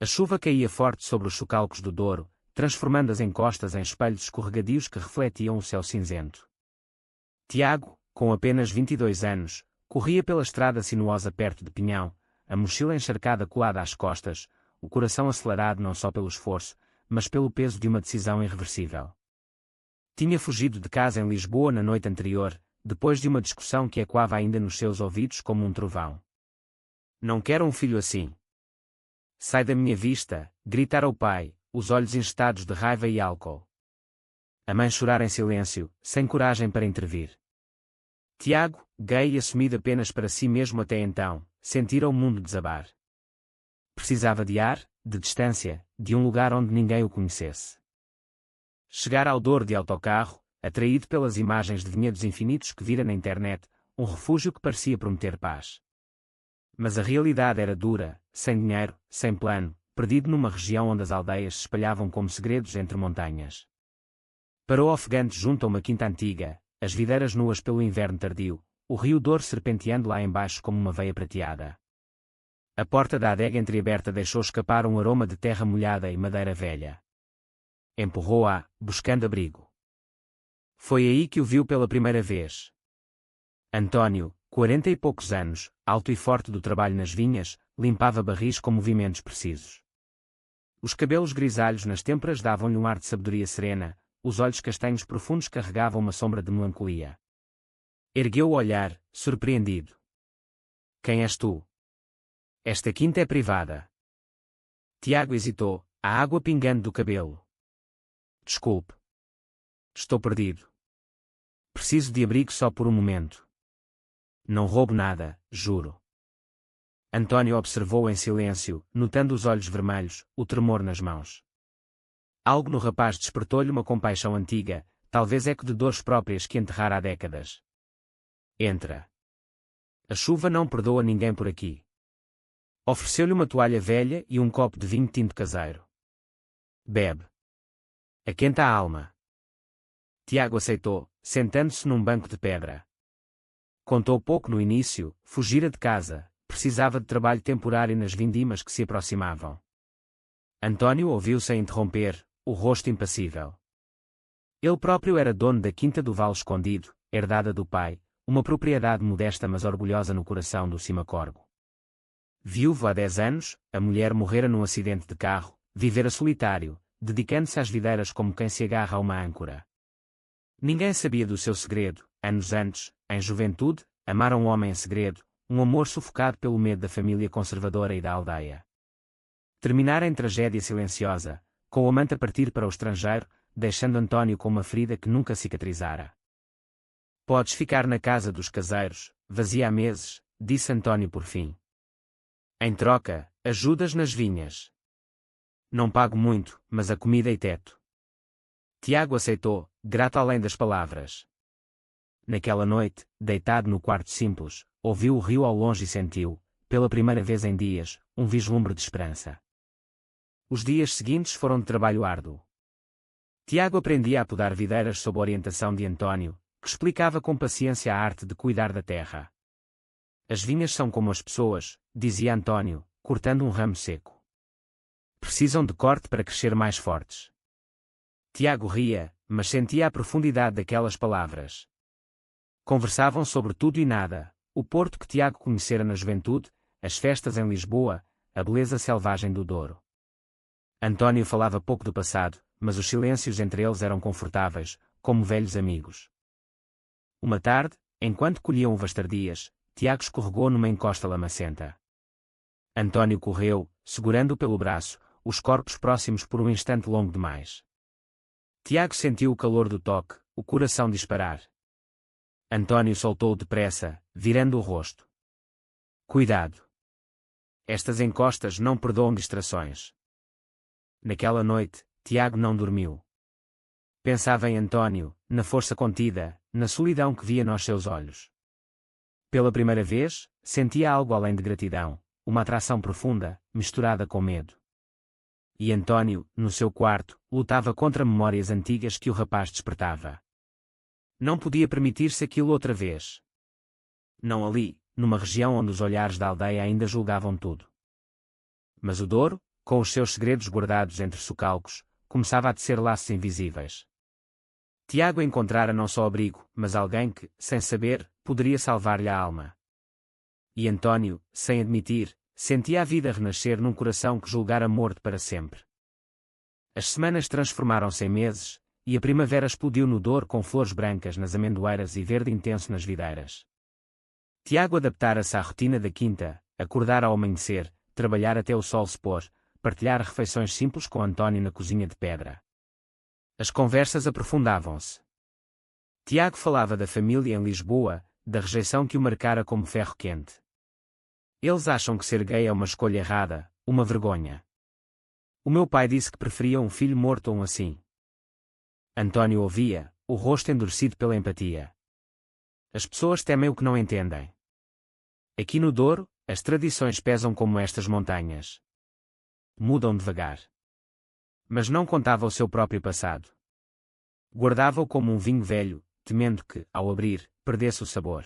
A chuva caía forte sobre os socalcos do Douro, transformando as encostas em espelhos escorregadios que refletiam o céu cinzento. Tiago, com apenas 22 anos, corria pela estrada sinuosa perto de Pinhão, a mochila encharcada colada às costas, o coração acelerado não só pelo esforço, mas pelo peso de uma decisão irreversível. Tinha fugido de casa em Lisboa na noite anterior, depois de uma discussão que ecoava ainda nos seus ouvidos como um trovão. Não quero um filho assim. Sai da minha vista, gritara o pai, os olhos enchetados de raiva e álcool. A mãe chorara em silêncio, sem coragem para intervir. Tiago, gay e assumido apenas para si mesmo até então, sentira o mundo desabar. Precisava de ar, de distância, de um lugar onde ninguém o conhecesse. Chegara ao Douro de autocarro, atraído pelas imagens de vinhedos infinitos que vira na internet, um refúgio que parecia prometer paz. Mas a realidade era dura, sem dinheiro, sem plano, perdido numa região onde as aldeias se espalhavam como segredos entre montanhas. Parou ofegante junto a uma quinta antiga, as videiras nuas pelo inverno tardio, o rio Douro serpenteando lá embaixo como uma veia prateada. A porta da adega entreaberta deixou escapar um aroma de terra molhada e madeira velha. Empurrou-a, buscando abrigo. Foi aí que o viu pela primeira vez. António, 40 e poucos anos, alto e forte do trabalho nas vinhas, limpava barris com movimentos precisos. Os cabelos grisalhos nas têmporas davam-lhe um ar de sabedoria serena, os olhos castanhos profundos carregavam uma sombra de melancolia. Ergueu o olhar, surpreendido. Quem és tu? Esta quinta é privada. Tiago hesitou, a água pingando do cabelo. Desculpe. Estou perdido. Preciso de abrigo só por um momento. Não roubo nada, juro. António observou em silêncio, notando os olhos vermelhos, o tremor nas mãos. Algo no rapaz despertou-lhe uma compaixão antiga, talvez eco de dores próprias que enterrara há décadas. Entra. A chuva não perdoa ninguém por aqui. Ofereceu-lhe uma toalha velha e um copo de vinho tinto caseiro. Bebe. Aquenta a alma. Tiago aceitou, sentando-se num banco de pedra. Contou pouco no início, fugira de casa, precisava de trabalho temporário nas vindimas que se aproximavam. António ouviu-se a interromper, o rosto impassível. Ele próprio era dono da quinta do Vale Escondido, herdada do pai, uma propriedade modesta mas orgulhosa no coração do Cimacorgo. Viúvo há 10 anos, a mulher morrera num acidente de carro, vivera solitário, dedicando-se às videiras como quem se agarra a uma âncora. Ninguém sabia do seu segredo. Anos antes, em juventude, amara um homem em segredo, um amor sufocado pelo medo da família conservadora e da aldeia. Terminara em tragédia silenciosa, com o amante a partir para o estrangeiro, deixando António com uma ferida que nunca cicatrizara. Podes ficar na casa dos caseiros, vazia há meses, disse António por fim. Em troca, ajudas nas vinhas. Não pago muito, mas a comida e teto. Tiago aceitou, grato além das palavras. Naquela noite, deitado no quarto simples, ouviu o rio ao longe e sentiu, pela primeira vez em dias, um vislumbre de esperança. Os dias seguintes foram de trabalho árduo. Tiago aprendia a podar videiras sob a orientação de António, que explicava com paciência a arte de cuidar da terra. As vinhas são como as pessoas, dizia António, cortando um ramo seco. Precisam de corte para crescer mais fortes. Tiago ria, mas sentia a profundidade daquelas palavras. Conversavam sobre tudo e nada, o porto que Tiago conhecera na juventude, as festas em Lisboa, a beleza selvagem do Douro. António falava pouco do passado, mas os silêncios entre eles eram confortáveis, como velhos amigos. Uma tarde, enquanto colhiam uvas tardias, Tiago escorregou numa encosta lamacenta. António correu, segurando-o pelo braço, os corpos próximos por um instante longo demais. Tiago sentiu o calor do toque, o coração disparar. António soltou-o depressa, virando o rosto. Cuidado! Estas encostas não perdoam distrações. Naquela noite, Tiago não dormiu. Pensava em António, na força contida, na solidão que via nos seus olhos. Pela primeira vez, sentia algo além de gratidão, uma atração profunda, misturada com medo. E António, no seu quarto, lutava contra memórias antigas que o rapaz despertava. Não podia permitir-se aquilo outra vez. Não ali, numa região onde os olhares da aldeia ainda julgavam tudo. Mas o Douro, com os seus segredos guardados entre socalcos, começava a tecer laços invisíveis. Tiago encontrara não só abrigo, mas alguém que, sem saber, poderia salvar-lhe a alma. E António, sem admitir, sentia a vida renascer num coração que julgara morto para sempre. As semanas transformaram-se em meses, e a primavera explodiu no Douro com flores brancas nas amendoeiras e verde intenso nas videiras. Tiago adaptara-se à rotina da quinta, acordar ao amanhecer, trabalhar até o sol se pôr, partilhar refeições simples com António na cozinha de pedra. As conversas aprofundavam-se. Tiago falava da família em Lisboa, da rejeição que o marcara como ferro quente. Eles acham que ser gay é uma escolha errada, uma vergonha. O meu pai disse que preferia um filho morto a um assim. António ouvia, o rosto endurecido pela empatia. As pessoas temem o que não entendem. Aqui no Douro, as tradições pesam como estas montanhas. Mudam devagar. Mas não contava o seu próprio passado. Guardava-o como um vinho velho, temendo que, ao abrir, perdesse o sabor.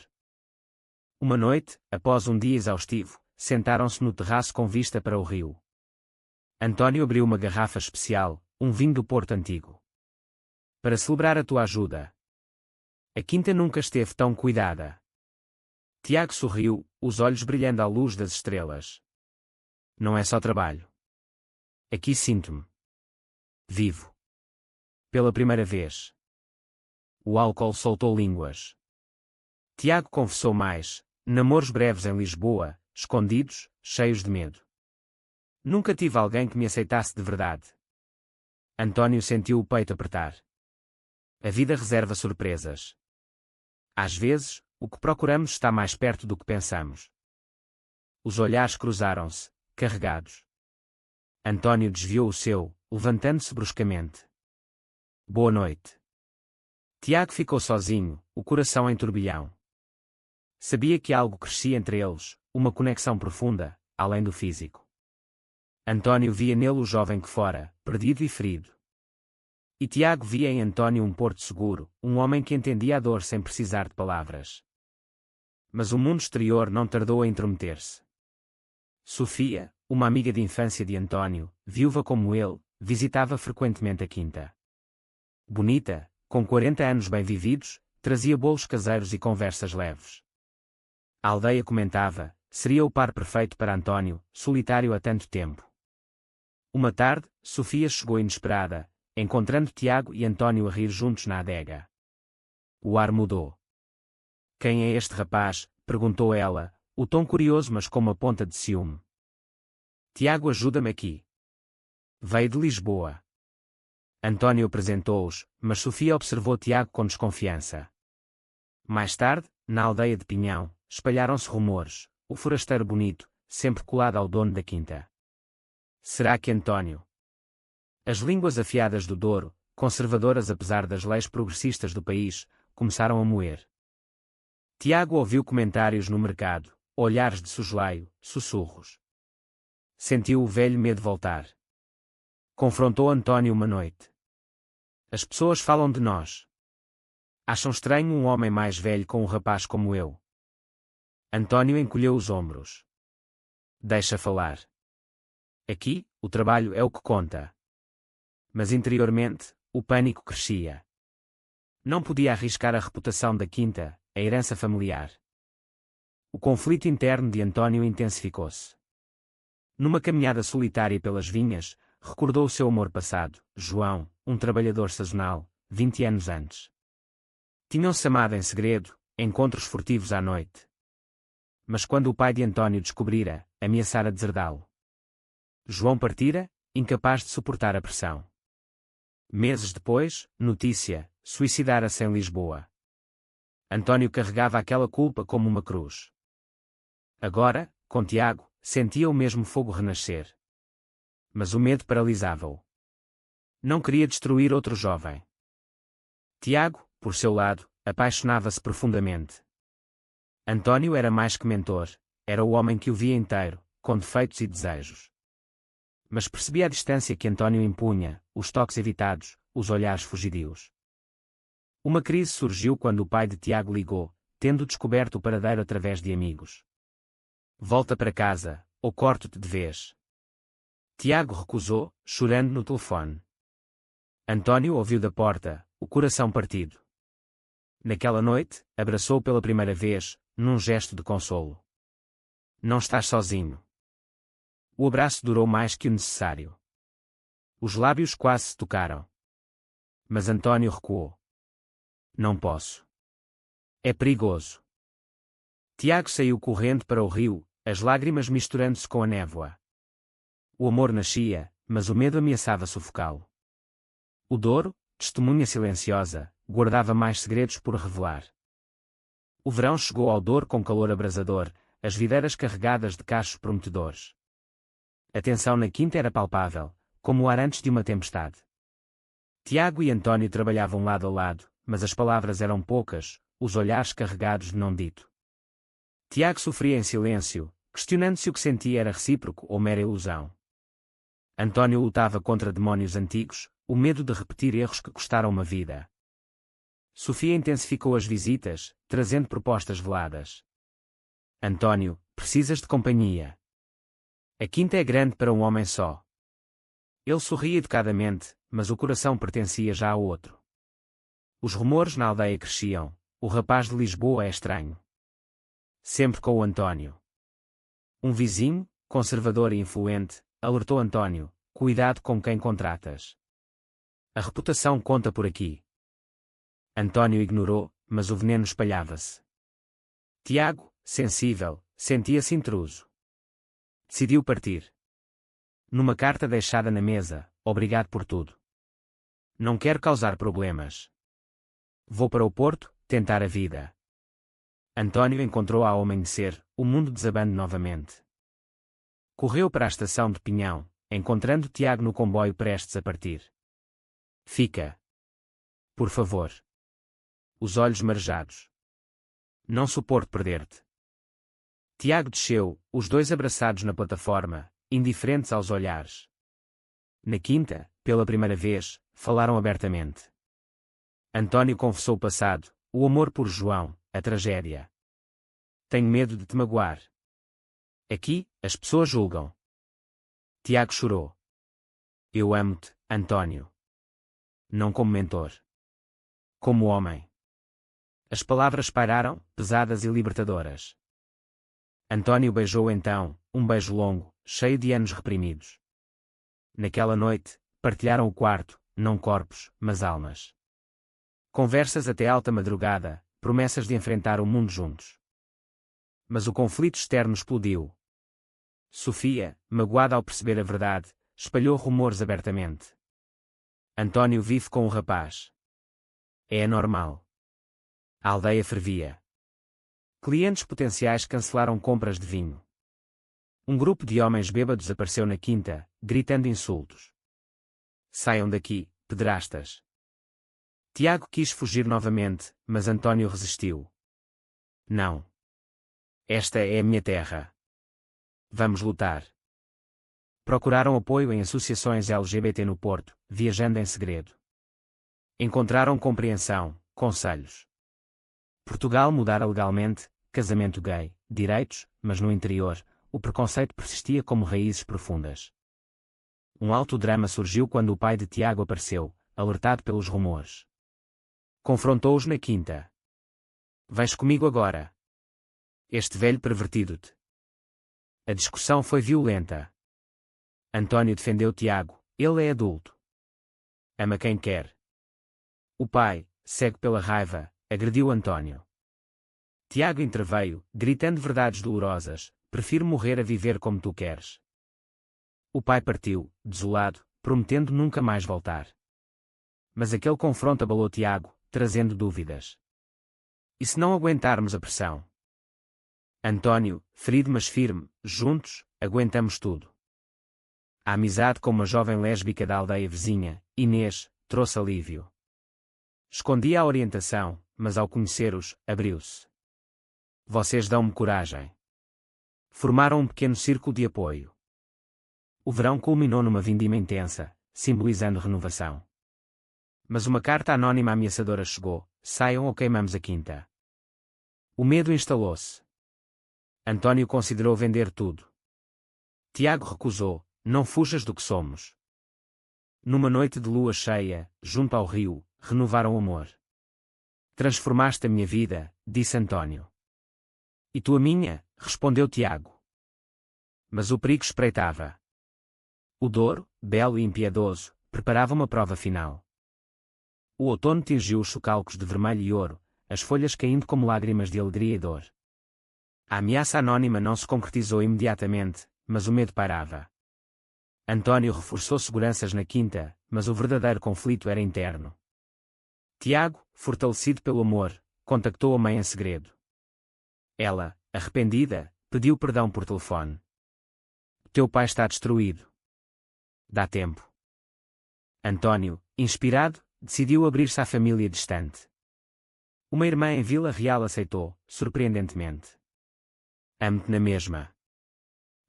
Uma noite, após um dia exaustivo, sentaram-se no terraço com vista para o rio. António abriu uma garrafa especial, um vinho do Porto Antigo. Para celebrar a tua ajuda. A quinta nunca esteve tão cuidada. Tiago sorriu, os olhos brilhando à luz das estrelas. Não é só trabalho. Aqui sinto-me vivo. Pela primeira vez. O álcool soltou línguas. Tiago confessou mais, namoros breves em Lisboa, escondidos, cheios de medo. Nunca tive alguém que me aceitasse de verdade. António sentiu o peito apertar. A vida reserva surpresas. Às vezes, o que procuramos está mais perto do que pensamos. Os olhares cruzaram-se, carregados. António desviou o seu, levantando-se bruscamente. Boa noite. Tiago ficou sozinho, o coração em turbilhão. Sabia que algo crescia entre eles, uma conexão profunda, além do físico. António via nele o jovem que fora, perdido e ferido. E Tiago via em António um porto seguro, um homem que entendia a dor sem precisar de palavras. Mas o mundo exterior não tardou a intrometer-se. Sofia, uma amiga de infância de António, viúva como ele, visitava frequentemente a quinta. Bonita, com 40 anos bem vividos, trazia bolos caseiros e conversas leves. A aldeia comentava, seria o par perfeito para António, solitário há tanto tempo. Uma tarde, Sofia chegou inesperada, encontrando Tiago e António a rir juntos na adega. O ar mudou. Quem é este rapaz? Perguntou ela, o tom curioso mas com uma ponta de ciúme. Tiago, ajuda-me aqui. Veio de Lisboa. António apresentou-os, mas Sofia observou Tiago com desconfiança. Mais tarde, na aldeia de Pinhão, espalharam-se rumores, o forasteiro bonito, sempre colado ao dono da quinta. Será que António? As línguas afiadas do Douro, conservadoras apesar das leis progressistas do país, começaram a moer. Tiago ouviu comentários no mercado, olhares de soslaio, sussurros. Sentiu o velho medo voltar. Confrontou António uma noite. As pessoas falam de nós. Acham estranho um homem mais velho com um rapaz como eu. António encolheu os ombros. Deixa falar. Aqui, o trabalho é o que conta. Mas interiormente, o pânico crescia. Não podia arriscar a reputação da quinta, a herança familiar. O conflito interno de António intensificou-se. Numa caminhada solitária pelas vinhas, recordou o seu amor passado, João, um trabalhador sazonal, 20 anos antes. Tinham-se amado em segredo, encontros furtivos à noite. Mas quando o pai de António descobrira, ameaçara deserdá-lo. João partira, incapaz de suportar a pressão. Meses depois, notícia, suicidara-se em Lisboa. António carregava aquela culpa como uma cruz. Agora, com Tiago, sentia o mesmo fogo renascer. Mas o medo paralisava-o. Não queria destruir outro jovem. Tiago, por seu lado, apaixonava-se profundamente. António era mais que mentor, era o homem que o via inteiro, com defeitos e desejos. Mas percebia a distância que António impunha, os toques evitados, os olhares fugidios. Uma crise surgiu quando o pai de Tiago ligou, tendo descoberto o paradeiro através de amigos. Volta para casa, ou corto-te de vez. Tiago recusou, chorando no telefone. António ouviu da porta, o coração partido. Naquela noite, abraçou pela primeira vez, num gesto de consolo. Não estás sozinho. O abraço durou mais que o necessário. Os lábios quase se tocaram. Mas António recuou. Não posso. É perigoso. Tiago saiu correndo para o rio, as lágrimas misturando-se com a névoa. O amor nascia, mas o medo ameaçava sufocá-lo. O Douro, testemunha silenciosa, guardava mais segredos por revelar. O verão chegou ao Douro com calor abrasador, as videiras carregadas de cachos prometedores. A tensão na quinta era palpável, como o ar antes de uma tempestade. Tiago e António trabalhavam lado a lado, mas as palavras eram poucas, os olhares carregados de não dito. Tiago sofria em silêncio, questionando se o que sentia era recíproco ou mera ilusão. António lutava contra demónios antigos, o medo de repetir erros que custaram uma vida. Sofia intensificou as visitas, trazendo propostas veladas. António, precisas de companhia. A quinta é grande para um homem só. Ele sorria educadamente, mas o coração pertencia já a outro. Os rumores na aldeia cresciam, o rapaz de Lisboa é estranho. Sempre com o António. Um vizinho, conservador e influente, alertou António, cuidado com quem contratas. A reputação conta por aqui. António ignorou, mas o veneno espalhava-se. Tiago, sensível, sentia-se intruso. Decidiu partir. Numa carta deixada na mesa, obrigado por tudo. Não quero causar problemas. Vou para o Porto, tentar a vida. António encontrou ao amanhecer, o mundo desabando novamente. Correu para a estação de Pinhão, encontrando Tiago no comboio prestes a partir. Fica. Por favor. Os olhos marejados. Não suporto perder-te. Tiago desceu, os dois abraçados na plataforma, indiferentes aos olhares. Na quinta, pela primeira vez, falaram abertamente. António confessou o passado, o amor por João, a tragédia. Tenho medo de te magoar. Aqui, as pessoas julgam. Tiago chorou. Eu amo-te, António. Não como mentor. Como homem. As palavras pairaram, pesadas e libertadoras. António beijou então, um beijo longo, cheio de anos reprimidos. Naquela noite, partilharam o quarto, não corpos, mas almas. Conversas até alta madrugada, promessas de enfrentar o mundo juntos. Mas o conflito externo explodiu. Sofia, magoada ao perceber a verdade, espalhou rumores abertamente. António vive com o rapaz. É anormal. A aldeia fervia. Clientes potenciais cancelaram compras de vinho. Um grupo de homens bêbados apareceu na quinta, gritando insultos. Saiam daqui, pederastas. Tiago quis fugir novamente, mas António resistiu. Não. Esta é a minha terra. Vamos lutar. Procuraram apoio em associações LGBT no Porto, viajando em segredo. Encontraram compreensão, conselhos. Portugal mudara legalmente, casamento gay, direitos, mas no interior, o preconceito persistia como raízes profundas. Um alto drama surgiu quando o pai de Tiago apareceu, alertado pelos rumores. Confrontou-os na quinta. Vais comigo agora. Este velho pervertido-te. A discussão foi violenta. António defendeu Tiago, ele é adulto. Ama quem quer. O pai, cego pela raiva, agrediu António. Tiago interveio, gritando verdades dolorosas, prefiro morrer a viver como tu queres. O pai partiu, desolado, prometendo nunca mais voltar. Mas aquele confronto abalou Tiago, trazendo dúvidas. E se não aguentarmos a pressão? António, ferido mas firme, juntos, aguentamos tudo. A amizade com uma jovem lésbica da aldeia vizinha, Inês, trouxe alívio. Escondia a orientação, mas ao conhecer-os, abriu-se. Vocês dão-me coragem. Formaram um pequeno círculo de apoio. O verão culminou numa vindima intensa, simbolizando renovação. Mas uma carta anónima ameaçadora chegou: saiam ou queimamos a quinta. O medo instalou-se. António considerou vender tudo. Tiago recusou, Não fujas do que somos. Numa noite de lua cheia, junto ao rio, renovaram o amor. Transformaste a minha vida, disse António. E tu a minha, respondeu Tiago. Mas o perigo espreitava. O Douro, belo e impiedoso, preparava uma prova final. O outono tingiu os socalcos de vermelho e ouro, as folhas caindo como lágrimas de alegria e dor. A ameaça anônima não se concretizou imediatamente, mas o medo pairava. António reforçou seguranças na quinta, mas o verdadeiro conflito era interno. Tiago, fortalecido pelo amor, contactou a mãe em segredo. Ela, arrependida, pediu perdão por telefone. Teu pai está destruído. Dá tempo. António, inspirado, decidiu abrir-se à família distante. Uma irmã em Vila Real aceitou, surpreendentemente. Amo-te na mesma.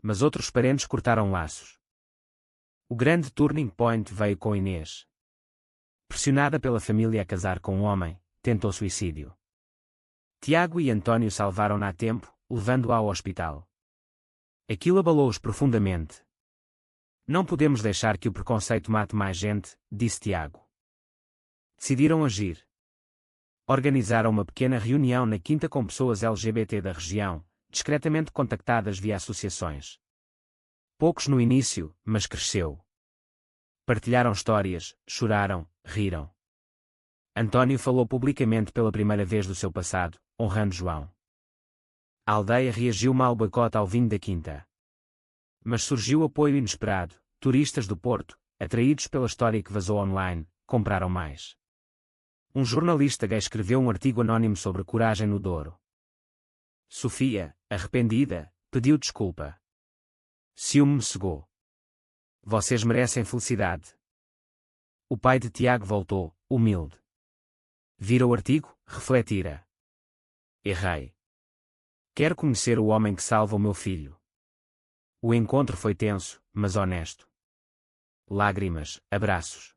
Mas outros parentes cortaram laços. O grande turning point veio com Inês. Pressionada pela família a casar com um homem, tentou suicídio. Tiago e António salvaram-na a tempo, levando-a ao hospital. Aquilo abalou-os profundamente. Não podemos deixar que o preconceito mate mais gente, disse Tiago. Decidiram agir. Organizaram uma pequena reunião na quinta com pessoas LGBT da região, discretamente contactadas via associações. Poucos no início, mas cresceu. Partilharam histórias, choraram, riram. António falou publicamente pela primeira vez do seu passado, honrando João. A aldeia reagiu mal ao boicote ao vinho da quinta. Mas surgiu apoio inesperado. Turistas do Porto, atraídos pela história que vazou online, compraram mais. Um jornalista gay escreveu um artigo anónimo sobre coragem no Douro. Sofia, arrependida, pediu desculpa. Ciúme me cegou. Vocês merecem felicidade. O pai de Tiago voltou, humilde. Vira o artigo, refletira. Errei. Quero conhecer o homem que salva o meu filho. O encontro foi tenso, mas honesto. Lágrimas, abraços.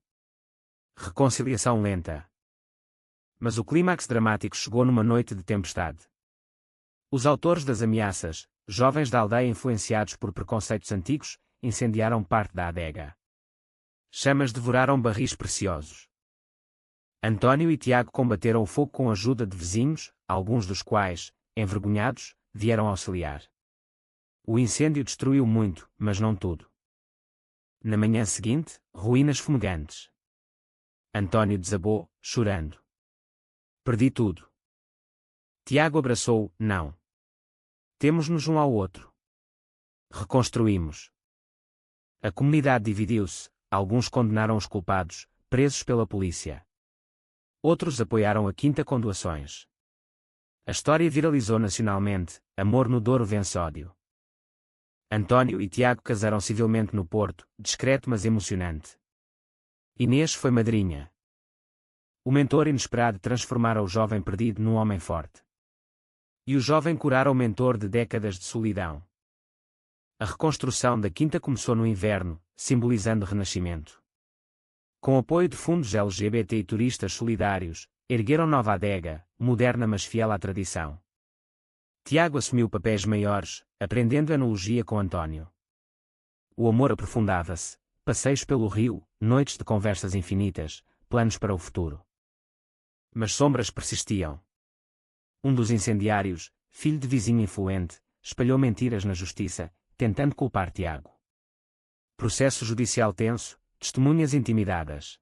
Reconciliação lenta. Mas o clímax dramático chegou numa noite de tempestade. Os autores das ameaças, jovens da aldeia influenciados por preconceitos antigos, incendiaram parte da adega. Chamas devoraram barris preciosos. António e Tiago combateram o fogo com a ajuda de vizinhos, alguns dos quais, envergonhados, vieram auxiliar. O incêndio destruiu muito, mas não tudo. Na manhã seguinte, ruínas fumegantes. António desabou, chorando. Perdi tudo. Tiago abraçou, não. Temos-nos um ao outro. Reconstruímos. A comunidade dividiu-se, alguns condenaram os culpados, presos pela polícia. Outros apoiaram a quinta com doações. A história viralizou nacionalmente, amor no Douro vence ódio. António e Tiago casaram civilmente no Porto, discreto mas emocionante. Inês foi madrinha. O mentor inesperado transformara o jovem perdido num homem forte. E o jovem curara o mentor de décadas de solidão. A reconstrução da quinta começou no inverno, simbolizando o renascimento. Com apoio de fundos LGBT e turistas solidários, ergueram nova adega, moderna mas fiel à tradição. Tiago assumiu papéis maiores, aprendendo enologia com António. O amor aprofundava-se, passeios pelo rio, noites de conversas infinitas, planos para o futuro. Mas sombras persistiam. Um dos incendiários, filho de vizinho influente, espalhou mentiras na justiça, tentando culpar Tiago. Processo judicial tenso, testemunhas intimidadas.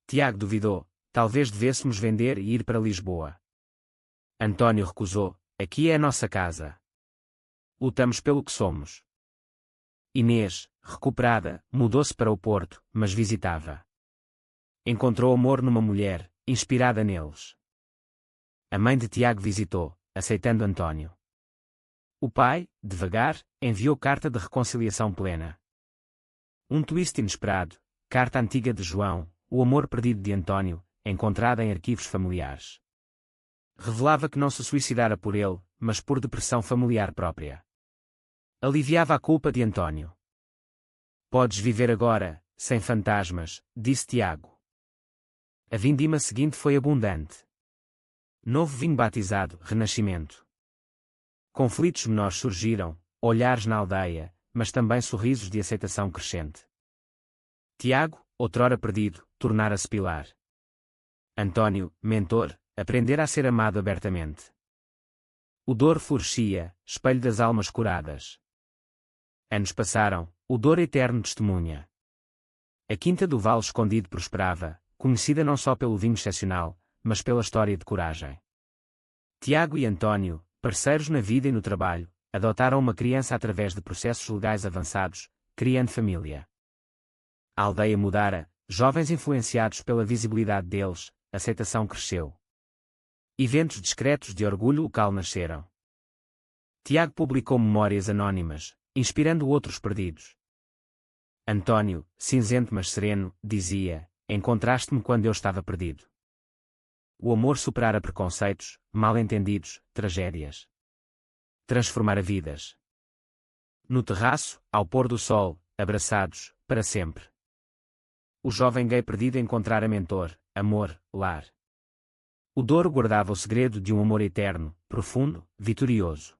Tiago duvidou, talvez devêssemos vender e ir para Lisboa. António recusou, aqui é a nossa casa. Lutamos pelo que somos. Inês, recuperada, mudou-se para o Porto, mas visitava. Encontrou amor numa mulher, inspirada neles. A mãe de Tiago visitou, aceitando António. O pai, devagar, enviou carta de reconciliação plena. Um twist inesperado, carta antiga de João, o amor perdido de António, encontrada em arquivos familiares. Revelava que não se suicidara por ele, mas por depressão familiar própria. Aliviava a culpa de António. Podes viver agora, sem fantasmas, disse Tiago. A vindima seguinte foi abundante. Novo vinho batizado, renascimento. Conflitos menores surgiram, olhares na aldeia, mas também sorrisos de aceitação crescente. Tiago, outrora perdido, tornara-se pilar. António, mentor, aprendera a ser amado abertamente. O Douro florescia, espelho das almas curadas. Anos passaram, o Douro eterno testemunha. A Quinta do Vale Escondido prosperava, conhecida não só pelo vinho excepcional, mas pela história de coragem. Tiago e António, parceiros na vida e no trabalho, adotaram uma criança através de processos legais avançados, criando família. A aldeia mudara, jovens influenciados pela visibilidade deles, a aceitação cresceu. Eventos discretos de orgulho local nasceram. Tiago publicou memórias anónimas, inspirando outros perdidos. António, cinzento mas sereno, dizia: encontraste-me quando eu estava perdido. O amor superara preconceitos, mal-entendidos, tragédias. Transformara vidas. No terraço, ao pôr do sol, abraçados, para sempre. O jovem gay perdido encontrara mentor, amor, lar. O Douro guardava o segredo de um amor eterno, profundo, vitorioso.